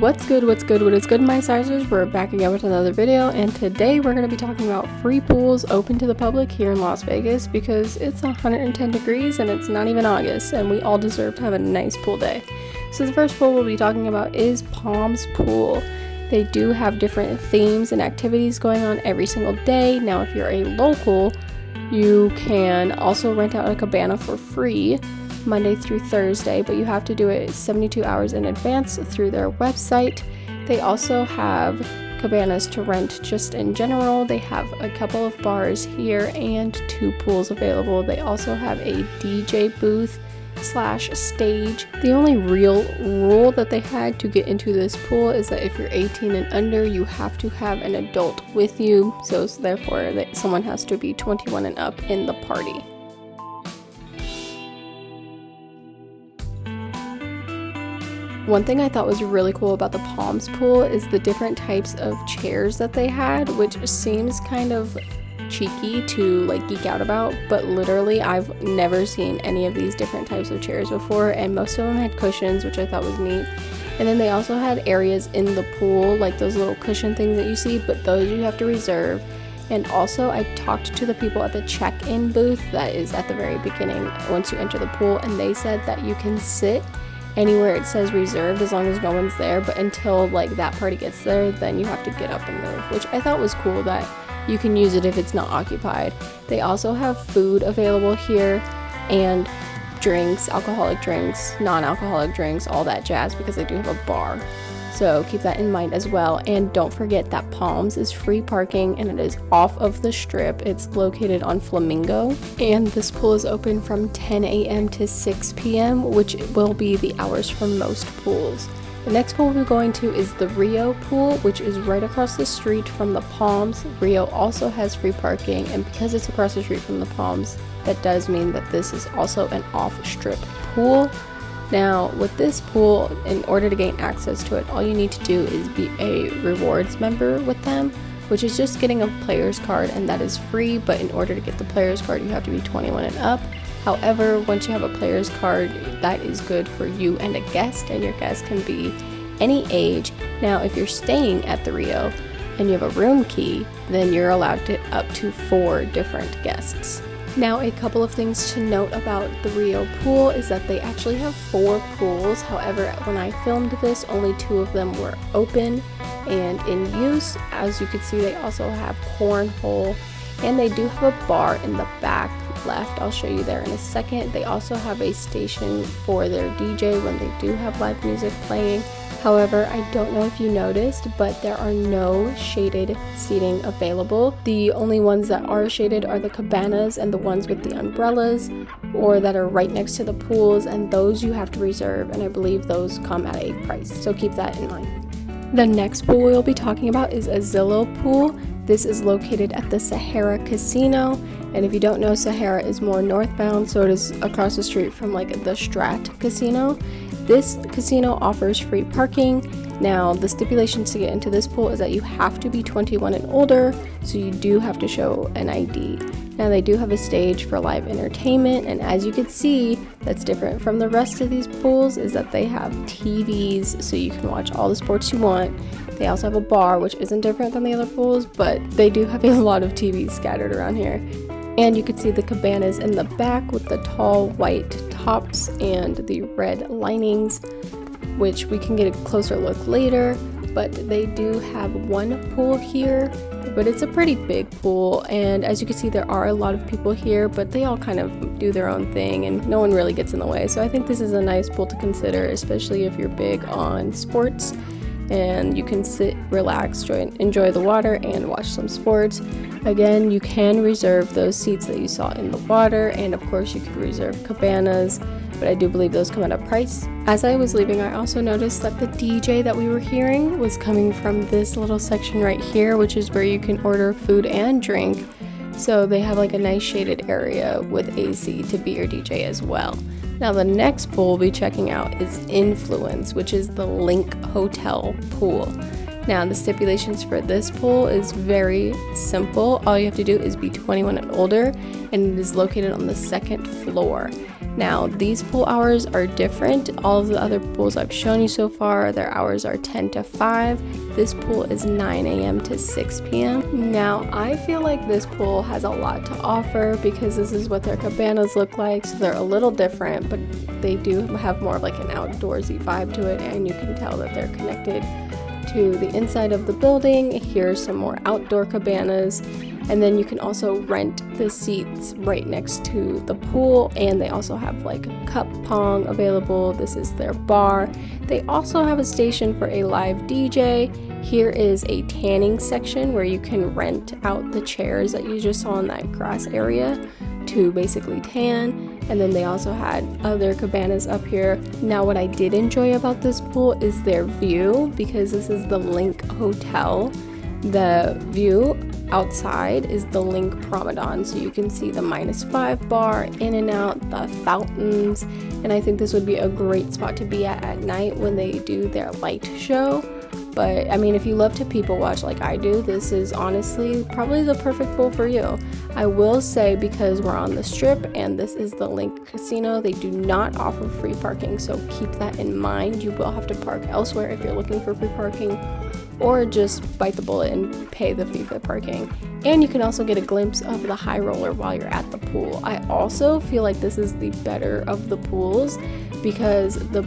What's good, what is good, my sizers? We're back again with another video, and today we're going to be talking about free pools open to the public here in Las Vegas because it's 110 degrees and it's not even August, and we all deserve to have a nice pool day. So the first pool we'll be talking about is Palms Pool. They do have different themes and activities going on every single day. Now, if you're a local, you can also rent out a cabana for free Monday through Thursday, but you have to do it 72 hours in advance through their website. They also have cabanas to rent just in general. They have a couple of bars here and 2 pools available. They also have a DJ booth / stage. The only real rule that they had to get into this pool is that if you're 18 and under, you have to have an adult with you, so therefore that someone has to be 21 and up in the party. One thing I thought was really cool about the Palms Pool is the different types of chairs that they had, which seems kind of cheeky to like geek out about, but literally I've never seen any of these different types of chairs before, and most of them had cushions, which I thought was neat. And then they also had areas in the pool, like those little cushion things that you see, but those you have to reserve. And also I talked to the people at the check-in booth that is at the very beginning once you enter the pool, and they said that you can sit anywhere it says reserved as long as no one's there, but until like that party gets there, then you have to get up and move, which I thought was cool that you can use it if it's not occupied. They also have food available here and drinks, alcoholic drinks, non-alcoholic drinks, all that jazz, because they do have a bar. So keep that in mind as well. And don't forget that Palms is free parking and it is off of the strip. It's located on Flamingo, and this pool is open from 10 a.m. to 6 p.m., which will be the hours for most pools. The next pool we're going to is the Rio pool, which is right across the street from the Palms. Rio also has free parking, and because it's across the street from the Palms, that does mean that this is also an off-strip pool. Now, with this pool, in order to gain access to it, all you need to do is be a rewards member with them, which is just getting a player's card, and that is free, but in order to get the player's card, you have to be 21 and up. However, once you have a player's card, that is good for you and a guest, and your guest can be any age. Now, if you're staying at the Rio and you have a room key, then you're allowed to up to 4 different guests. Now, a couple of things to note about the Rio pool is that they actually have 4 pools. However, when I filmed this, only 2 of them were open and in use. As you can see, they also have cornhole, and they do have a bar in the back left. I'll show you there in a second. They also have a station for their DJ when they do have live music playing. However, I don't know if you noticed, but there are no shaded seating available. The only ones that are shaded are the cabanas and the ones with the umbrellas, or that are right next to the pools, and those you have to reserve, and I believe those come at a price, so keep that in mind. The next pool we'll be talking about is AZILO pool. This is located at the Sahara Casino, and if you don't know, Sahara is more northbound, so it is across the street from like the Strat Casino. This casino offers free parking. Now, the stipulations to get into this pool is that you have to be 21 and older, so you do have to show an ID. Now, they do have a stage for live entertainment, and as you can see, that's different from the rest of these pools, is that they have TVs, so you can watch all the sports you want. They also have a bar, which isn't different than the other pools, but they do have a lot of TVs scattered around here. And you can see the cabanas in the back with the tall white tops and the red linings, which we can get a closer look later. But they do have 1 pool here, but it's a pretty big pool, and as you can see, there are a lot of people here, but they all kind of do their own thing and no one really gets in the way. So I think this is a nice pool to consider, especially if you're big on sports, and you can sit, relax, enjoy the water and watch some sports. Again, you can reserve those seats that you saw in the water, and of course you could reserve cabanas, but I do believe those come at a price. As I was leaving, I also noticed that the DJ that we were hearing was coming from this little section right here, which is where you can order food and drink. So they have like a nice shaded area with AC to be your DJ as well. Now, the next pool we'll be checking out is Influence, which is the LINQ Hotel pool. Now, the stipulations for this pool is very simple. All you have to do is be 21 and older, and it is located on the 2nd floor. Now, these pool hours are different. All of the other pools I've shown you so far, their hours are 10 to 5. This pool is 9 a.m. to 6 p.m. Now, I feel like this pool has a lot to offer because this is what their cabanas look like. So they're a little different, but they do have more of like an outdoorsy vibe to it, and you can tell that they're connected to the inside of the building. Here's some more outdoor cabanas, and then you can also rent the seats right next to the pool, and they also have like cup pong available. This is their bar. They also have a station for a live DJ. Here is a tanning section where you can rent out the chairs that you just saw in that grass area to basically tan. And then they also had other cabanas up here. Now, what I did enjoy about this pool is their view, because this is the LINQ Hotel. The view outside is the LINQ Promenade, so you can see the -5 bar, in and out, the fountains, and I think this would be a great spot to be at night when they do their light show. But I mean, if you love to people watch like I do, this is honestly probably the perfect pool for you. I will say, because we're on the strip and this is the LINQ Casino, they do not offer free parking, so keep that in mind. You will have to park elsewhere if you're looking for free parking, or just bite the bullet and pay the fee for parking. And you can also get a glimpse of the high roller while you're at the pool. I also feel like this is the better of the pools because the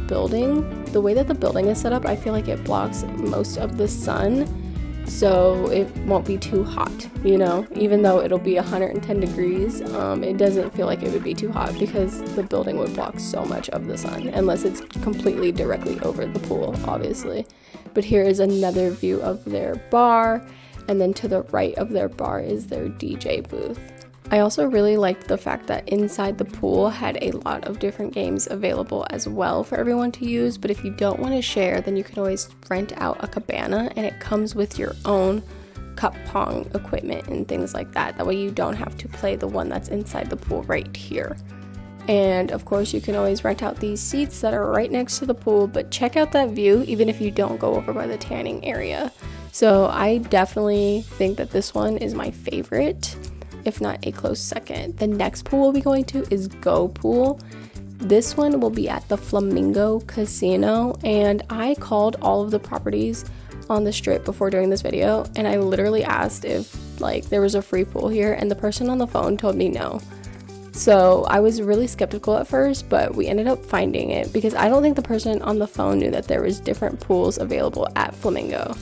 way that the building is set up, I feel like it blocks most of the sun, so it won't be too hot, you know, even though it'll be 110 degrees. It doesn't feel like it would be too hot because the building would block so much of the sun, unless it's completely directly over the pool, obviously. But here is another view of their bar, and then to the right of their bar is their DJ booth. I also really liked the fact that inside the pool had a lot of different games available as well for everyone to use, but if you don't want to share, then you can always rent out a cabana, and it comes with your own cup pong equipment and things like that. That way you don't have to play the one that's inside the pool right here. And of course, you can always rent out these seats that are right next to the pool, but check out that view even if you don't go over by the tanning area. So I definitely think that this one is my favorite, if not a close second. The next pool we'll be going to is Go Pool. This one will be at the Flamingo Casino, and I called all of the properties on the strip before doing this video, and I literally asked if like there was a free pool here, and the person on the phone told me no. So I was really skeptical at first, but we ended up finding it because I don't think the person on the phone knew that there was different pools available at Flamingo.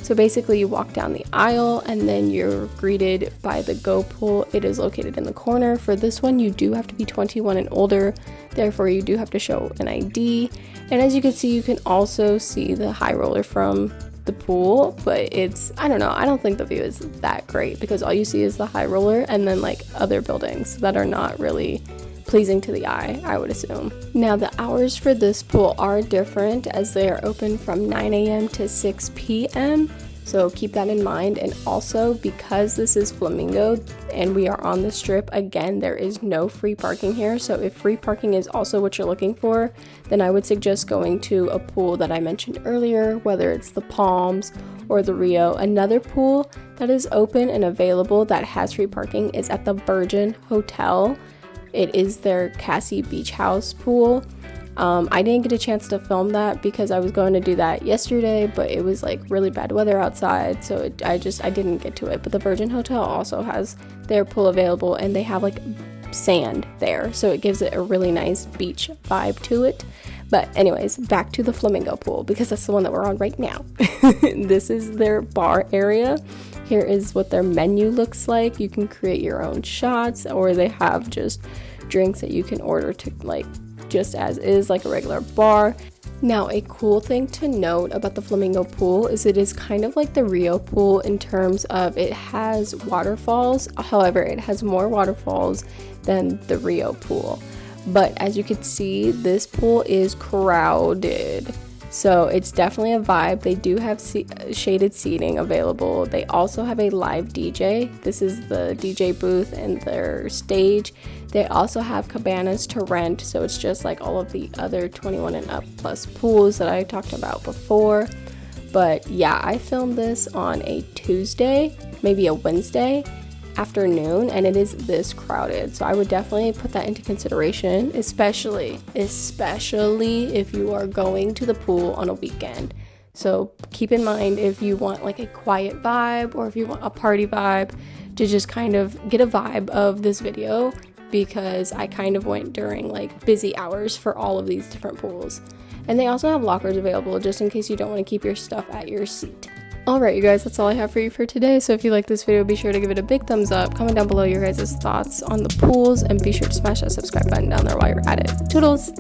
So basically you walk down the aisle and then you're greeted by the Go Pool. It is located in the corner. For this one, you do have to be 21 and older. Therefore, you do have to show an ID. And as you can see, you can also see the high roller from the pool, but I don't know, I don't think the view is that great because all you see is the high roller and then like other buildings that are not really pleasing to the eye, I would assume. Now, the hours for this pool are different as they are open from 9 a.m. to 6 p.m. So keep that in mind. And also, because this is Flamingo and we are on the strip, again, there is no free parking here. So if free parking is also what you're looking for, then I would suggest going to a pool that I mentioned earlier, whether it's the Palms or the Rio. Another pool that is open and available that has free parking is at the Virgin Hotel. It is their Cassie Beach House pool. I didn't get a chance to film that because I was going to do that yesterday, but it was like really bad weather outside, so I didn't get to it. But the Virgin Hotel also has their pool available, and they have like sand there, so it gives it a really nice beach vibe to it. But anyways, back to the Flamingo pool because that's the one that we're on right now. This is their bar area. Here is what their menu looks like. You can create your own shots, or they have just drinks that you can order to like just as is, like a regular bar. Now, a cool thing to note about the Flamingo pool is it is kind of like the Rio pool in terms of it has waterfalls. However, it has more waterfalls than the Rio pool. But as you can see, this pool is crowded. So it's definitely a vibe. They do have shaded seating available. They also have a live DJ. This is the DJ booth and their stage. They also have cabanas to rent, so it's just like all of the other 21 and up plus pools that I talked about before. But yeah, I filmed this on a Tuesday, maybe a Wednesday, afternoon and it is this crowded. So I would definitely put that into consideration, especially if you are going to the pool on a weekend. So keep in mind, if you want like a quiet vibe or if you want a party vibe, to just kind of get a vibe of this video, because I kind of went during like busy hours for all of these different pools. And they also have lockers available just in case you don't want to keep your stuff at your seat. Alright you guys, that's all I have for you for today. So if you like this video, be sure to give it a big thumbs up, comment down below your guys' thoughts on the pools, and be sure to smash that subscribe button down there while you're at it. Toodles!